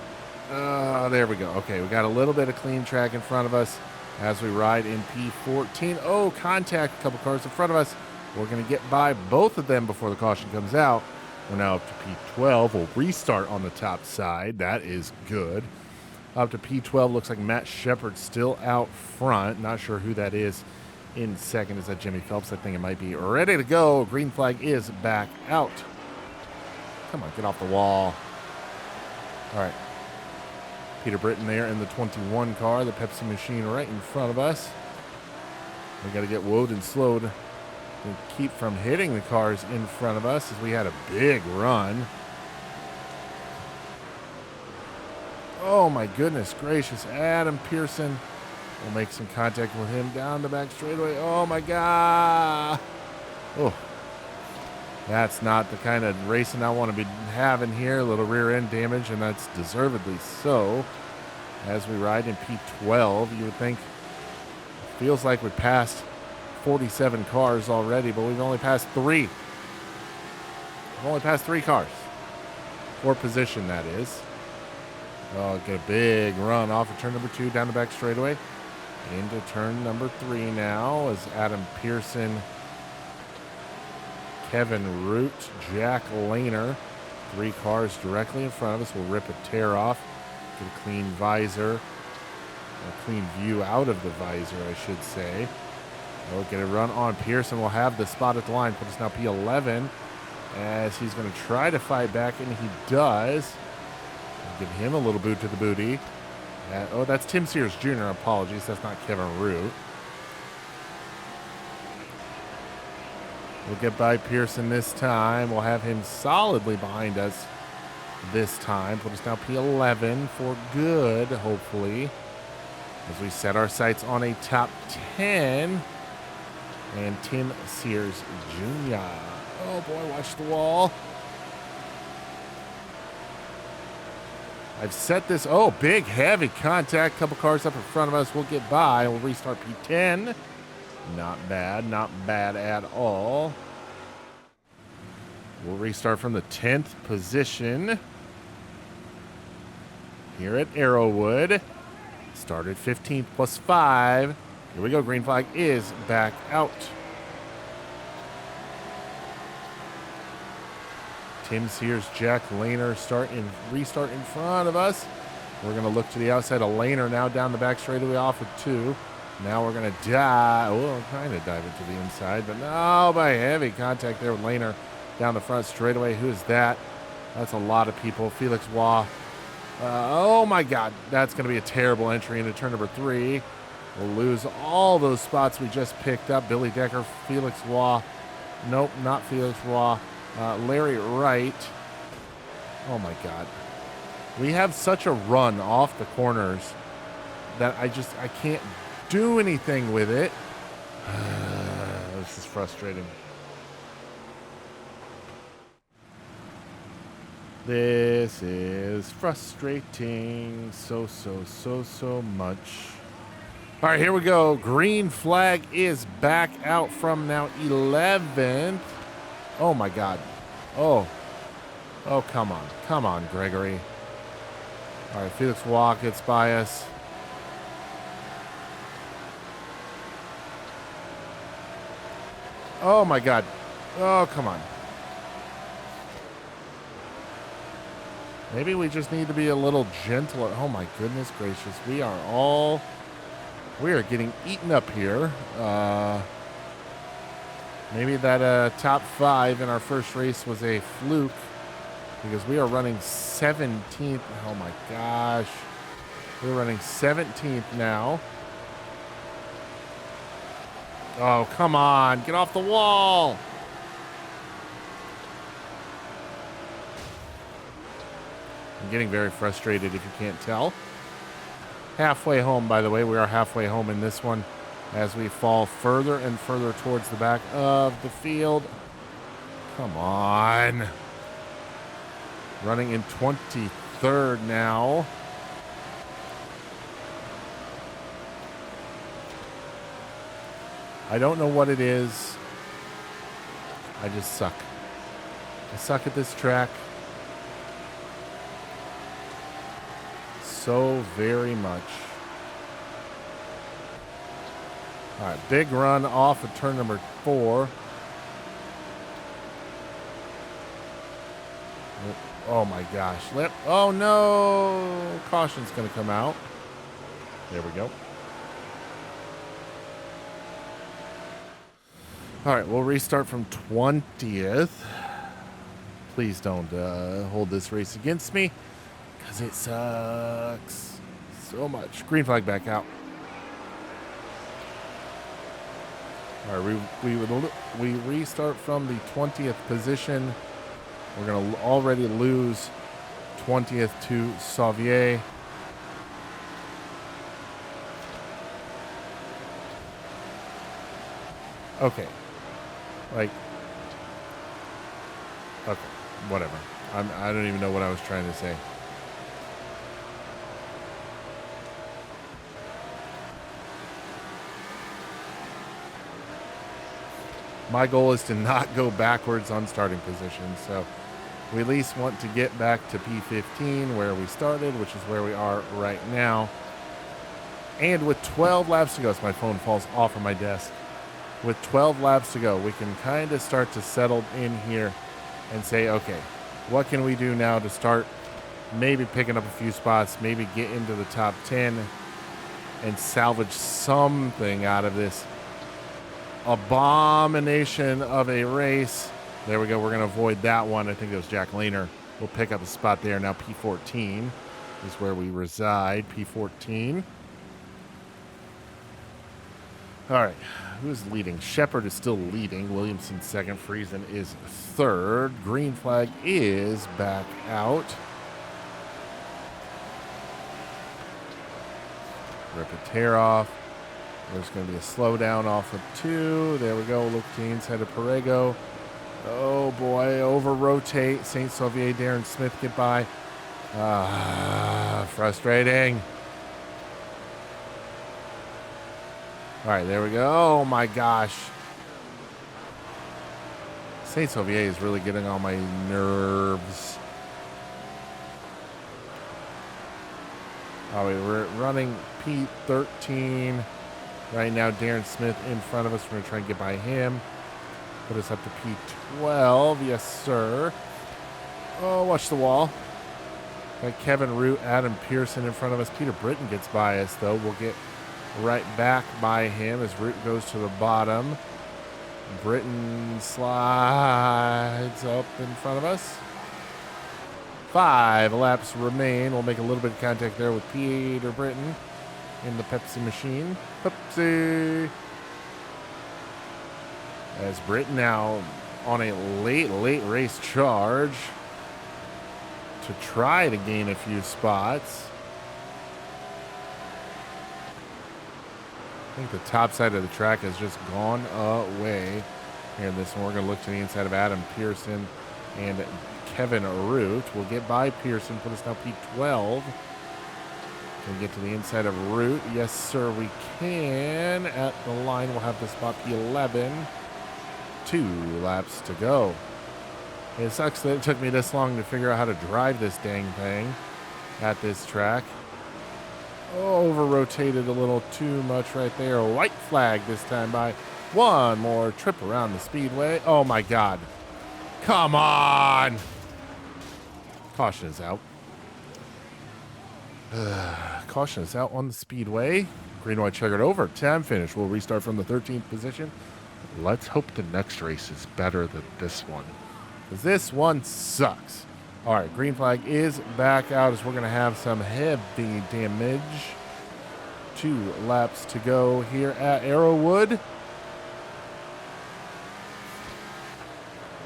There we go. Okay, we got a little bit of clean track in front of us as we ride in P14. Oh, contact a couple cars in front of us. We're going to get by both of them before the caution comes out. We're now up to P12. We'll restart on the top side. That is good. Up to P12. Looks like Matt Shepard still out front. Not sure who that is in second. Is that Jimmy Phelps? I think it might be. Ready to go. Green flag is back out. Come on, get off the wall. All right. Peter Britton there in the 21 car. The Pepsi machine right in front of us. We got to get woed and slowed to keep from hitting the cars in front of us as we had a big run. Oh my goodness gracious. Adam Pearson. We'll make some contact with him down the back straightaway. Oh my God. Oh, that's not the kind of racing I want to be having here. A little rear end damage, and that's deservedly so. As we ride in P12, you would think it feels like we passed 47 cars already, but we've only passed 3. We've only passed 3 cars. 4 position, that is. Oh, get a big run off of turn number 2 down the back straightaway. Into turn number 3 now as Adam Pearson, Kevin Root, Jack Lehner. 3 cars directly in front of us. We'll rip a tear off. Get a clean visor. A clean view out of the visor, I should say. We'll get a run on Pearson. We'll have the spot at the line. Put us now P11 as he's going to try to fight back, and he does. We'll give him a little boot to the booty. Oh, that's Tim Sears Jr. Apologies. That's not Kevin Root. We'll get by Pearson this time. We'll have him solidly behind us this time. Put us now P11 for good, hopefully, as we set our sights on a top 10. And Tim Sears Jr. Oh, boy, watch the wall. I've set this. Oh, big, heavy contact. Couple cars up in front of us. We'll get by. We'll restart P10. Not bad. Not bad at all. We'll restart from the 10th position here at Arrowwood. Started 15th plus 5. Here we go. Green flag is back out. Tim Sears, Jack Lehner restart in front of us. We're going to look to the outside of Lehner now down the back straightaway off of 2. Now we're going to dive. Well, kind of dive into the inside, but no, by heavy contact there with Lehner down the front straightaway. Who is that? That's a lot of people. Felix Waugh. Oh my God, that's going to be a terrible entry into turn number 3. We'll lose all those spots we just picked up. Billy Decker, Felix Waugh. Nope, not Felix Waugh. Larry Wright. Oh my God. We have such a run off the corners that I can't do anything with it. This is frustrating. This is frustrating so much. All right, here we go. Green flag is back out from now 11th. Oh, my God. Oh, come on. Come on, Gregory. All right, Felix Waugh gets by us. Oh, my God. Oh, come on. Maybe we just need to be a little gentler. Oh, my goodness gracious. We are getting eaten up here. Maybe that top 5 in our first race was a fluke because we are running 17th. Oh, my gosh. We're running 17th now. Oh, come on. Get off the wall. I'm getting very frustrated if you can't tell. Halfway home, by the way. We are halfway home in this one as we fall further and further towards the back of the field. Come on. Running in 23rd third now. I don't know what it is. I just suck. I suck at this track so very much. All right, big run off of turn number 4. Oh my gosh. Oh no. Caution's going to come out. There we go. All right, we'll restart from 20th. Please don't hold this race against me, because it sucks so much. Green flag back out. All right, we restart from the 20th position. We're going to already lose 20th to Sauvier. Okay. Okay, whatever. I don't even know what I was trying to say. My goal is to not go backwards on starting position, so we at least want to get back to P15 where we started, which is where we are right now. And with 12 laps to go, so my phone falls off of my desk. With 12 laps to go, we can kind of start to settle in here and say, okay, what can we do now to start maybe picking up a few spots, maybe get into the top 10 and salvage something out of this abomination of a race. There we go. We're going to avoid that one. I think it was Jack Lehner. We'll pick up a spot there. Now P14 is where we reside. P14. All right. Who's leading? Shepard is still leading. Williamson second. Friesen is third. Green flag is back out. Rip a tear off. There's going to be a slowdown off of 2. There we go. Look to the inside of Perego. Oh boy. Over rotate. St. Sauvier, Darren Smith get by. Frustrating. All right, there we go. Oh, my gosh. St. Sauvier is really getting on my nerves. Oh, we're running P13. Right now, Darren Smith in front of us. We're going to try and get by him. Put us up to P12. Yes, sir. Oh, watch the wall. Got Kevin Root, Adam Pearson in front of us. Peter Britton gets by us, though. We'll get right back by him as Root goes to the bottom. Britton slides up in front of us. 5 laps remain. We'll make a little bit of contact there with Peter Britton in the Pepsi machine. Pepsi. As Britton now on a late race charge to try to gain a few spots. I think the top side of the track has just gone away. Here in this one, we're going to look to the inside of Adam Pearson and Kevin Root. We'll get by Pearson, put us now P12. Can we get to the inside of Root? Yes, sir, we can. At the line, we'll have the spot P11. 2 laps to go. It sucks that it took me this long to figure out how to drive this dang thing at this track. Over-rotated a little too much right there. A white flag this time by. One more trip around the speedway. Oh, my God. Come on. Caution is out. Caution is out on the speedway. Green, white, checkered over. Time finish. We'll restart from the 13th position. Let's hope the next race is better than this one, because this one sucks. All right, green flag is back out as we're going to have some heavy damage. 2 laps to go here at Arrowwood.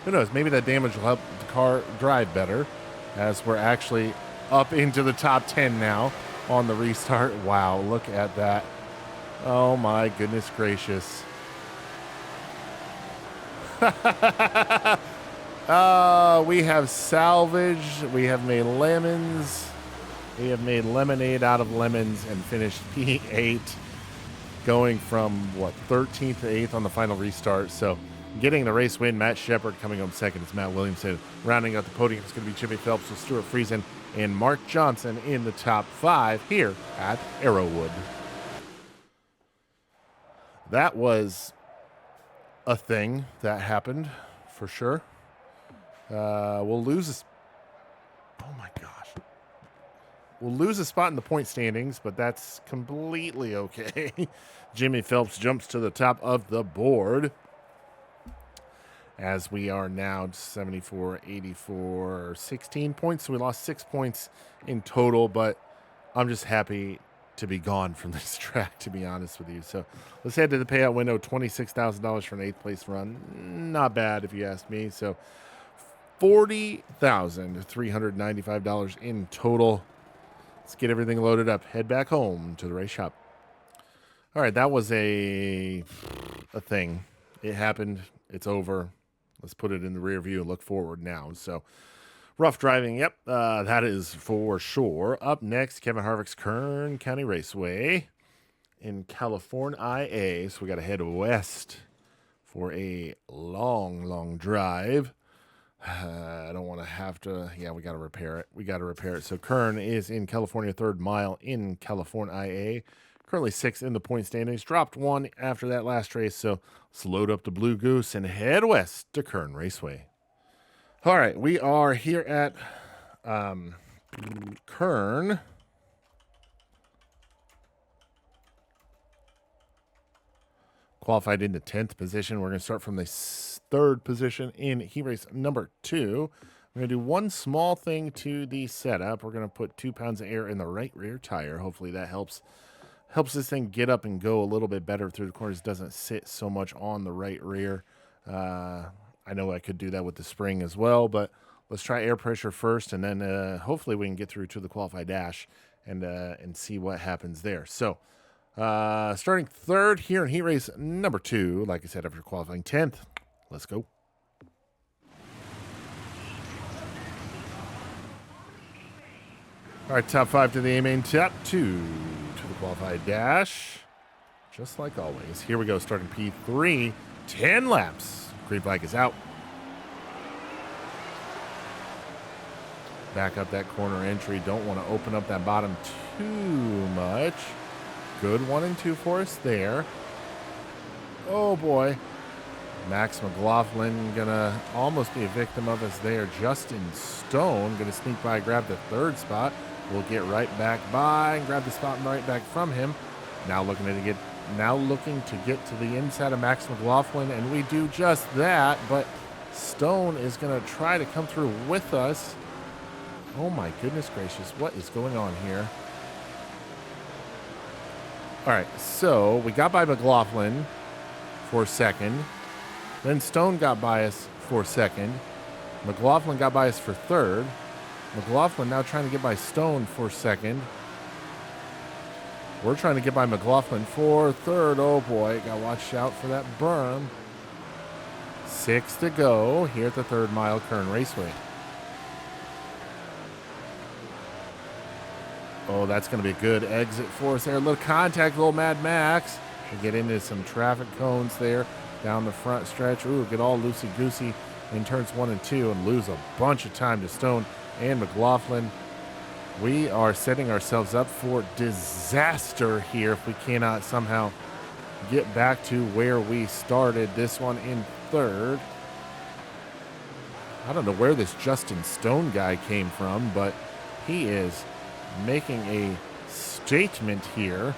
Who knows? Maybe that damage will help the car drive better, as we're actually up into the top 10 now on the restart. Wow, look at that. Oh, my goodness gracious. We have salvaged. We have made lemons. We have made lemonade out of lemons and finished P8, going from, what, 13th to 8th on the final restart. So getting the race win, Matt Shepard coming home second. It's Matt Williamson. Rounding out the podium, it's going to be Jimmy Phelps with Stuart Friesen and Mark Johnson in the top 5 here at Arrowwood. That was a thing that happened for sure. We'll lose. Oh my gosh. We'll lose a spot in the point standings, but that's completely okay. Jimmy Phelps jumps to the top of the board as we are now 74, 84, 16 points. So we lost 6 points in total, but I'm just happy to be gone from this track, to be honest with you. So let's head to the payout window. $26,000 for an 8th place run. Not bad if you ask me. So $40,395 in total. Let's get everything loaded up. Head back home to the race shop. All right, that was a thing. It happened. It's over. Let's put it in the rear view and look forward now. So rough driving. Yep, that is for sure. Up next, Kevin Harvick's Kern County Raceway in California, IA. So we got to head west for a long drive. I don't want to have to. Yeah, we got to repair it. So Kern is in California, 3rd mile in California, IA. Currently 6th in the point standings. Dropped 1 after that last race. So let's load up the Blue Goose and head west to Kern Raceway. All right, we are here at Kern. Qualified into 10th position. We're going to start from the 3rd position in heat race number 2. We're going to do one small thing to the setup. We're going to put 2 pounds of air in the right rear tire. Hopefully that helps this thing get up and go a little bit better through the corners. Doesn't sit so much on the right rear. I know I could do that with the spring as well, but let's try air pressure first, and then hopefully we can get through to the qualified dash and see what happens there. So starting 3rd here in heat race number 2, like I said, after qualifying 10th. Let's go. All right, top 5 to the A-main, top 2 to the qualified dash. Just like always. Here we go, starting P3, 10 laps. Green flag is out. Back up that corner entry. Don't want to open up that bottom too much. Good 1 and 2 for us there. Oh boy. Max McLaughlin gonna almost be a victim of us there. Justin Stone gonna sneak by, grab the 3rd spot. We'll get right back by and grab the spot right back from him. Now looking to get to the inside of Max McLaughlin, and we do just that, but Stone is gonna try to come through with us. Oh my goodness gracious, what is going on here? All right, so we got by McLaughlin for a second. Then Stone got by us for a second. McLaughlin got by us for 3rd. McLaughlin now trying to get by Stone for 2nd. We're trying to get by McLaughlin for 3rd. Oh boy, got to watch out for that berm. 6 to go here at the 3rd mile Kern Raceway. Oh, that's going to be a good exit for us there. A little contact, little Mad Max. We get into some traffic cones there down the front stretch. Ooh, get all loosey-goosey in turns 1 and 2 and lose a bunch of time to Stone and McLaughlin. We are setting ourselves up for disaster here if we cannot somehow get back to where we started. This one in 3rd. I don't know where this Justin Stone guy came from, but he is making a statement here.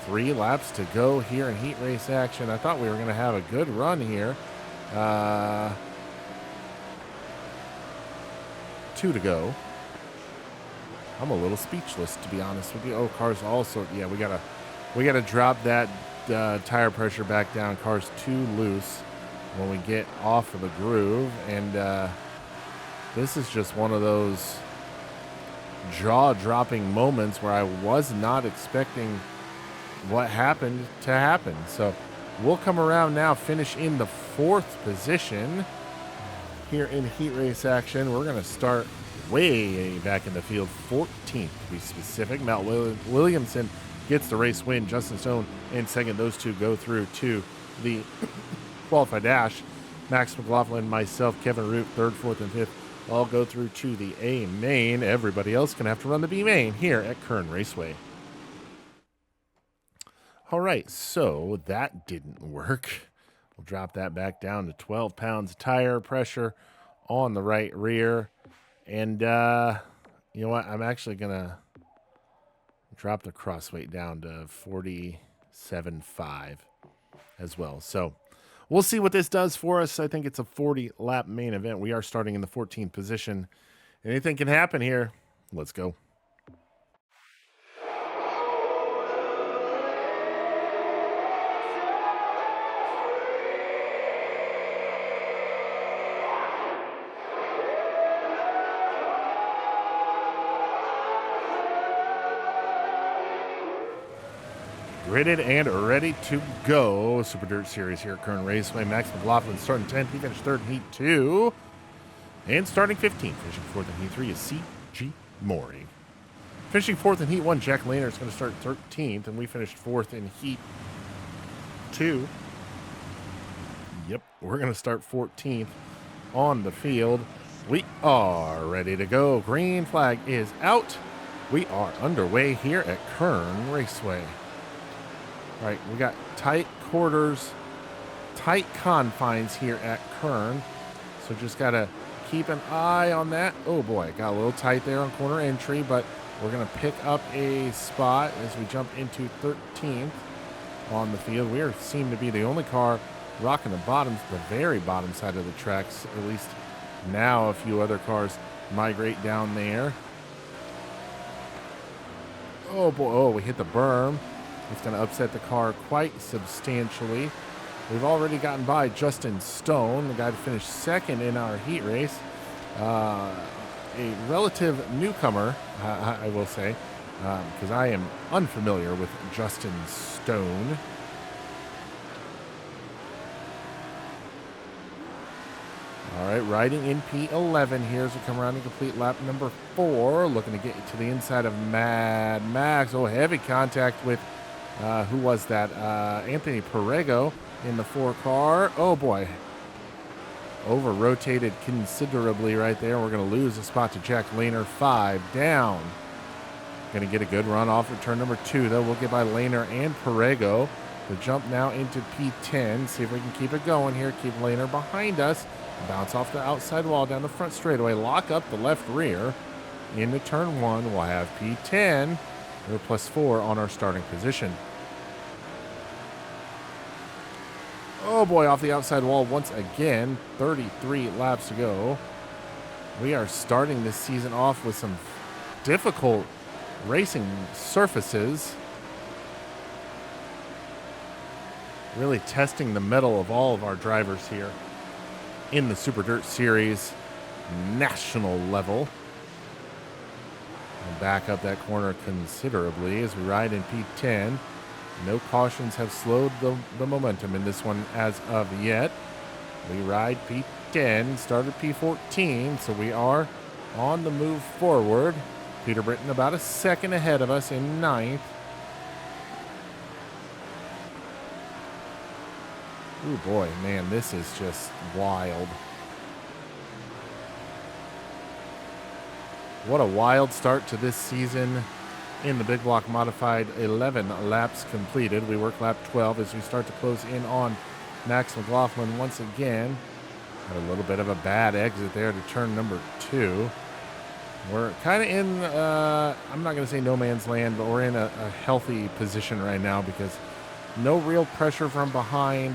3 laps to go here in heat race action. I thought we were going to have a good run here. 2 to go. I'm a little speechless, to be honest with you. Oh, cars also, yeah, we gotta drop that tire pressure back down. Car's too loose when we get off of the groove, and this is just one of those jaw-dropping moments where I was not expecting what happened to happen. So we'll come around now, finish in the 4th position. here in heat race action. We're going to start way back in the field, 14th to be specific. Matt Williamson gets the race win. Justin Stone in second. Those two go through to the qualified dash. Max McLaughlin, myself, Kevin Root, third, fourth, and fifth all go through to the A main. Everybody else going to have to run the B main here at Kern Raceway. All right, so that didn't work. We'll drop that back down to 12 pounds tire pressure on the right rear. And you know what? I'm actually going to drop the cross weight down to 47.5 as well. So we'll see what this does for us. I think it's a 40-lap main event. We are starting in the 14th position. Anything can happen here. Let's go. Gridded and ready to go. Super Dirt Series here at Kern Raceway. Max McLaughlin starting 10th. He finished third in Heat 2. And starting 15th. Finishing fourth in Heat 3 is C.G. Maury. Finishing fourth in Heat 1, Jack Lehner is going to start 13th. And we finished fourth in Heat 2. Yep, we're going to start 14th on the field. We are ready to go. Green flag is out. We are underway here at Kern Raceway. All right, we got tight quarters, tight confines here at Kern. So just got to keep an eye on that. Oh, boy, got a little tight there on corner entry, but we're going to pick up a spot as we jump into 13th on the field. We seem to be the only car rocking the bottom, the very bottom side of the tracks. At least now a few other cars migrate down there. Oh, boy, oh, we hit the berm. It's going to upset the car quite substantially. We've already gotten by Justin Stone, the guy that finished second in our heat race. A relative newcomer, I will say, because I am unfamiliar with Justin Stone. All right, riding in P11 here as we come around and complete lap number 4. Looking to get to the inside of Mad Max. Oh, heavy contact with who was that? Anthony Perego in the 4 car. Oh, boy. Over-rotated considerably right there. We're going to lose a spot to Jack Lehner. 5 down. Going to get a good run off at turn number 2, though. We'll get by Lehner and Perego. The jump now into P10. See if we can keep it going here. Keep Lehner behind us. Bounce off the outside wall down the front straightaway. Lock up the left rear. Into turn 1, we'll have P10. We're +4 on our starting position. Oh boy, off the outside wall once again. 33 laps to go. We are starting this season off with some difficult racing surfaces. Really testing the mettle of all of our drivers here in the Super Dirt Series national level. And back up that corner considerably as we ride in P10. No cautions have slowed the momentum in this one as of yet. We ride P10, started P14, so we are on the move forward. Peter Britton about a second ahead of us in 9th. Oh boy, man, this is just wild. What a wild start to this season in the Big Block Modified. 11 laps completed. We work lap 12 as we start to close in on Max McLaughlin once again. Had a little bit of a bad exit there to turn number 2. We're kind of in, I'm not going to say no man's land, but we're in a healthy position right now because no real pressure from behind,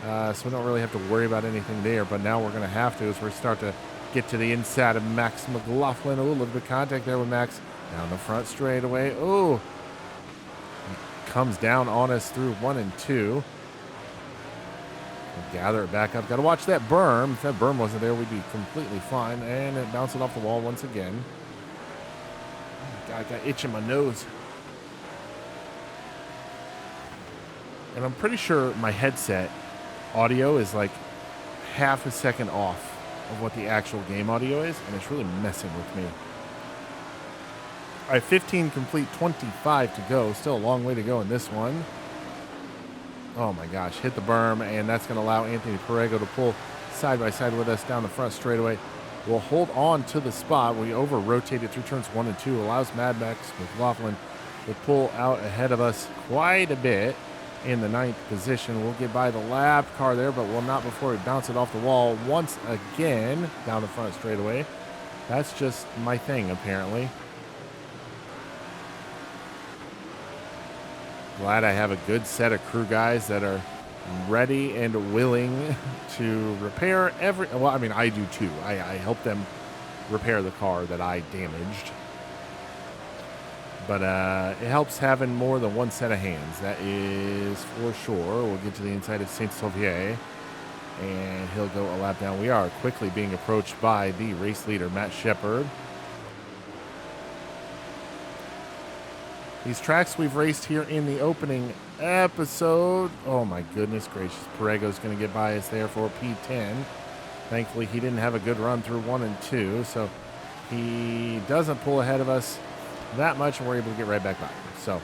so we don't really have to worry about anything there. But now we're going to have to as we start to get to the inside of Max McLaughlin. Oh, a little bit of contact there with Max. Down the front straightaway. Oh, comes down on us through 1 and 2. We'll gather it back up. Got to watch that berm. If that berm wasn't there, we'd be completely fine. And it bounced off the wall once again. I got itch in my nose. And I'm pretty sure my headset audio is like half a second off of what the actual game audio is, and it's really messing with me. All right, 15 complete, 25 to go. Still a long way to go in this one. Oh my gosh, hit the berm, and that's going to allow Anthony Perego to pull side by side with us down the front straightaway. We'll hold on to the spot. We over-rotated through turns 1 and 2. Allows Mad Max McLaughlin to pull out ahead of us quite a bit in the 9th position. We'll get by the lap car there, but will not before we bounce it off the wall once again down the front straightaway. That's just my thing, apparently. Glad I have a good set of crew guys that are ready and willing to repair well, I mean, I do too. I help them repair the car that I damaged. But it helps having more than one set of hands. That is for sure. We'll get to the inside of Saint-Sauveur, and he'll go a lap down. We are quickly being approached by the race leader, Matt Shepard. These tracks we've raced here in the opening episode. Oh my goodness gracious. Perego's going to get by us there for P10. Thankfully, he didn't have a good run through 1 and 2, so he doesn't pull ahead of us that much, and we're able to get right back by him.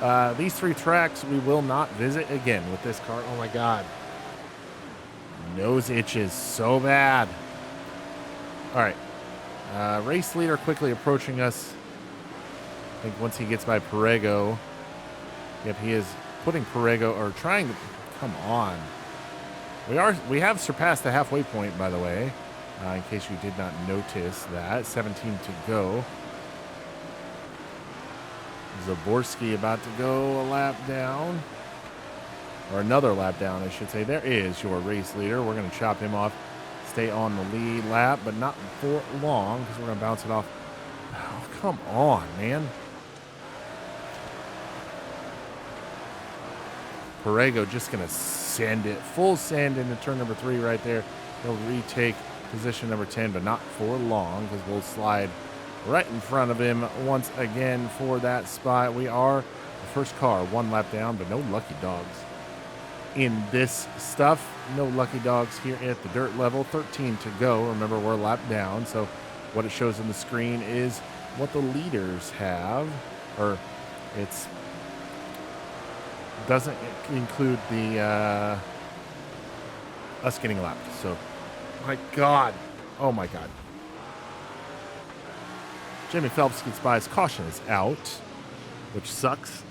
So these 3 tracks we will not visit again with this car. Oh my God. Nose itches so bad. All right. Race leader quickly approaching us. I think once he gets by Perego, yep, he is putting Perego, or trying to, come on. We have surpassed the halfway point, by the way, in case you did not notice that. 17 to go. Zaborski about to go a lap down, or another lap down, I should say. There is your race leader. We're going to chop him off, stay on the lead lap, but not for long, because we're going to bounce it off. Oh, come on, man. Perego just going to send it, full send into turn number 3 right there. He'll retake position number 10, but not for long, because we'll slide right in front of him once again for that spot. We are the first car 1 lap down, but no lucky dogs in this stuff. No lucky dogs here at the dirt level. 13 to go. Remember, we're a lap down, so what it shows on the screen is what the leaders have, or it's doesn't include the us getting lapped. So, my God. Oh, my God. Jimmy Phelps gets by. His caution is out, which sucks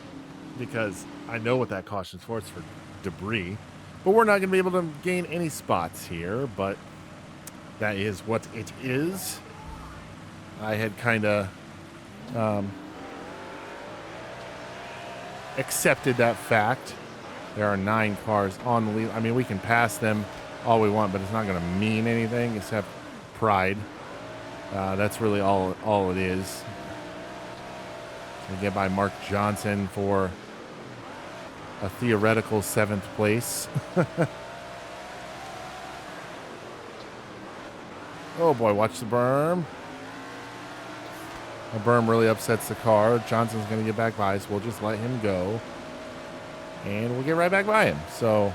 because I know what that caution's for. It's for debris. But we're not going to be able to gain any spots here, but that is what it is. I had kind of accepted that fact. There are 9 cars on the lead. I mean, we can pass them all we want, but it's not going to mean anything except pride. That's really all it is. We get by Mark Johnson for a theoretical 7th place. Oh boy, watch the berm. The berm really upsets the car. Johnson's going to get back by, so we'll just let him go. And we'll get right back by him. So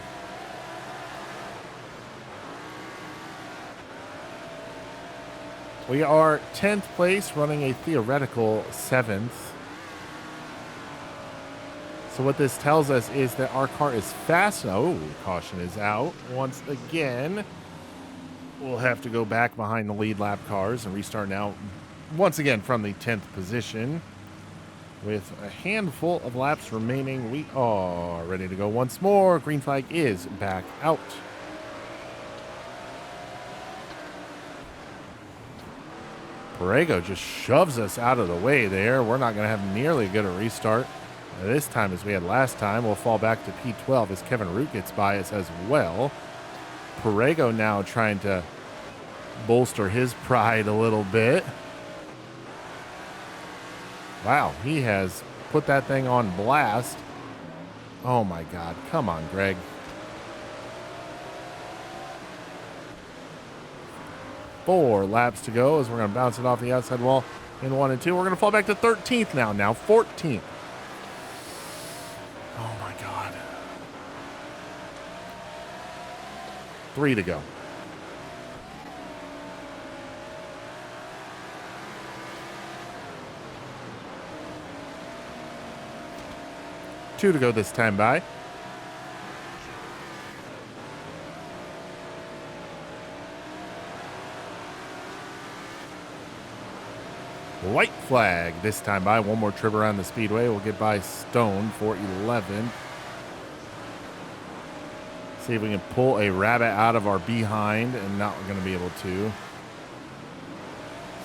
we are 10th place, running a theoretical 7th. So what this tells us is that our car is fast. Oh, caution is out once again. We'll have to go back behind the lead lap cars and restart now once again from the 10th position. With a handful of laps remaining, we are ready to go once more. Green flag is back out. Perego just shoves us out of the way there. We're not going to have nearly as good a restart this time as we had last time. We'll fall back to P12 as Kevin Root gets by us as well. Perego now trying to bolster his pride a little bit. Wow, he has put that thing on blast. Oh my God, come on, Greg. Four laps to go as we're going to bounce it off the outside wall in 1 and 2. We're going to fall back to 13th now 14th. Oh my God. 3 to go. 2 to go this time by. White flag this time by. One more trip around the speedway. We'll get by Stone for 11. See if we can pull a rabbit out of our behind, and not going to be able to.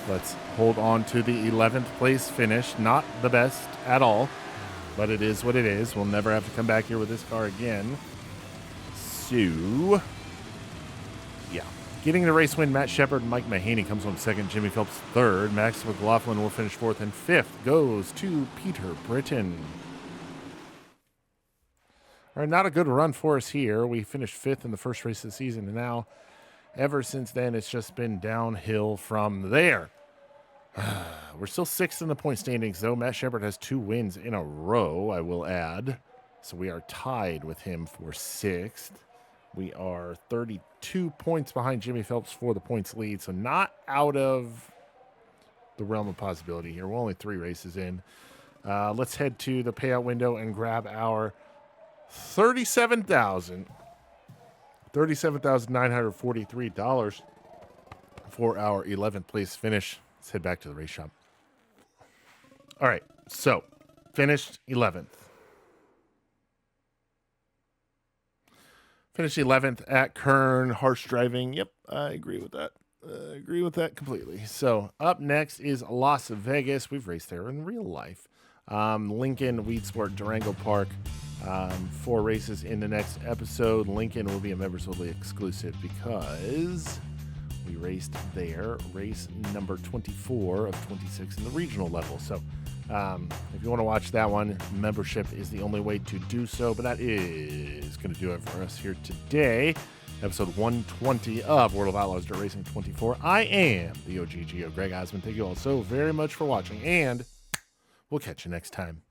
Let's hold on to the 11th place finish. Not the best at all, but it is what it is. We'll never have to come back here with this car again. So, yeah. Getting the race win, Matt Shepard and Mike Mahaney comes home second. Jimmy Phelps third. Max McLaughlin will finish fourth, and fifth goes to Peter Britton. All right, not a good run for us here. We finished fifth in the first race of the season, and now, ever since then, it's just been downhill from there. We're still sixth in the point standings, though. Matt Shepard has 2 wins in a row, I will add. So we are tied with him for sixth. We are 32 points behind Jimmy Phelps for the points lead, so not out of the realm of possibility here. We're only 3 races in. Let's head to the payout window and grab our $37,943 for our 11th place finish. Let's head back to the race shop. All right, so finished 11th. Finished 11th at Kern. Harsh driving. Yep, I agree with that. I agree with that completely. So up next is Las Vegas. We've raced there in real life. Lincoln, Weed Sport, Durango Park. 4 races in the next episode. Lincoln will be a members only exclusive because we raced there. Race number 24 of 26 in the regional level. So if you want to watch that one, membership is the only way to do so. But that is going to do it for us here today. Episode 120 of World of Outlaws Dirt Racing 24. I am the OGGO, Greg Osmond. Thank you all so very much for watching, and we'll catch you next time.